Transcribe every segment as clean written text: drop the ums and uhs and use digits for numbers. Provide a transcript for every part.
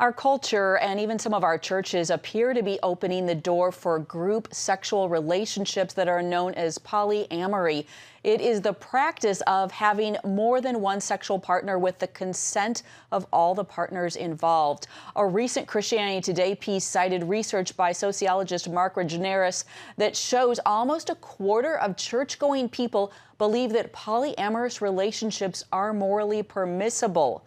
Our culture and even some of our churches appear to be opening the door for group sexual relationships that are known as polyamory. It is the practice of having more than one sexual partner with the consent of all the partners involved. A recent Christianity Today piece cited research by sociologist Mark Regeneris that shows almost a quarter of church-going people believe that polyamorous relationships are morally permissible.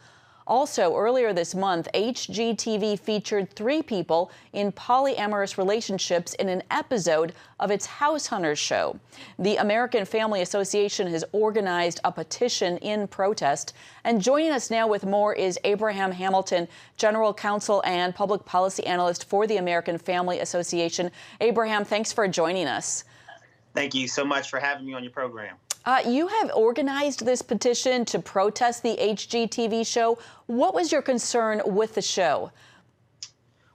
Also, earlier this month, HGTV featured 3 people in polyamorous relationships in an episode of its House Hunters show. The American Family Association has organized a petition in protest. And joining us now with more is Abraham Hamilton, General Counsel and Public Policy Analyst for the American Family Association. Abraham, thanks for joining us. Thank you so much for having me on your program. You have organized this petition to protest the HGTV show. What was your concern with the show?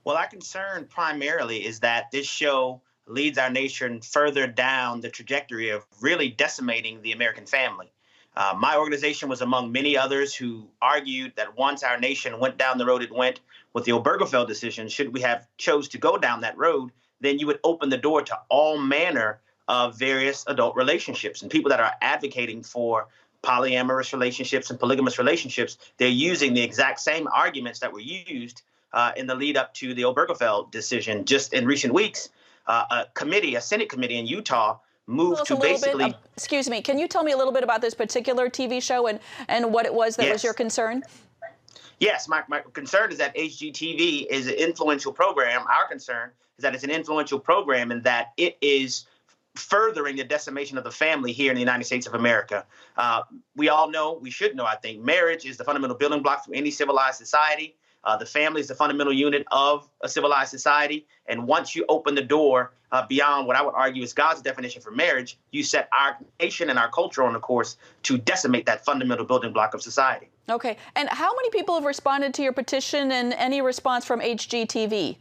Well, our concern primarily is that this show leads our nation further down the trajectory of really decimating the American family. My organization was among many others who argued that once our nation went down the road it went with the Obergefell decision, should we have chose to go down that road, then you would open the door to all manner of various adult relationships. And people that are advocating for polyamorous relationships and polygamous relationships, they're using the exact same arguments that were used in the lead up to the Obergefell decision. Just in recent weeks, a Senate committee in Utah moved to basically... Excuse me, can you tell me a little bit about this particular TV show and what it was that was your concern? Yes, my concern is that HGTV is an influential program. Our concern is that it's an influential program and that it is furthering the decimation of the family here in the United States of America. We all know, we should know, I think, marriage is the fundamental building block for any civilized society. The family is the fundamental unit of a civilized society. And once you open the door beyond what I would argue is God's definition for marriage, you set our nation and our culture on the course to decimate that fundamental building block of society. Okay. And how many people have responded to your petition, and any response from HGTV?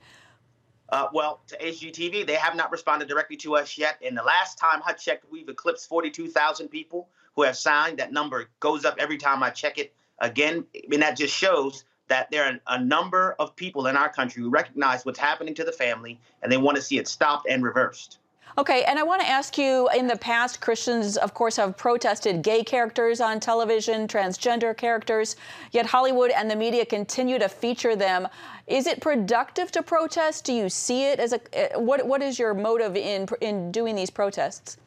Well, to HGTV, they have not responded directly to us yet. And the last time I checked, we've eclipsed 42,000 people who have signed. That number goes up every time I check it again. And that just shows that there are a number of people in our country who recognize what's happening to the family, and they want to see it stopped and reversed. Okay, and I want to ask you, in the past, Christians, of course, have protested gay characters on television, transgender characters, yet Hollywood and the media continue to feature them. Is it productive to protest? Do you see it as what is your motive in doing these protests?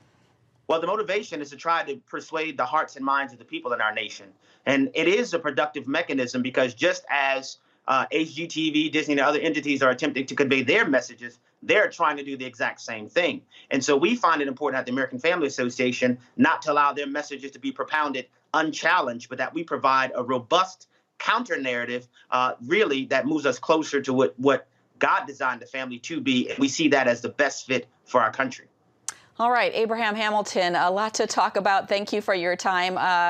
Well, the motivation is to try to persuade the hearts and minds of the people in our nation. And it is a productive mechanism because just as HGTV, Disney, and other entities are attempting to convey their messages, they're trying to do the exact same thing. And so we find it important at the American Family Association not to allow their messages to be propounded unchallenged, but that we provide a robust counter narrative, really, that moves us closer to what God designed the family to be. And we see that as the best fit for our country. All right, Abraham Hamilton, a lot to talk about. Thank you for your time.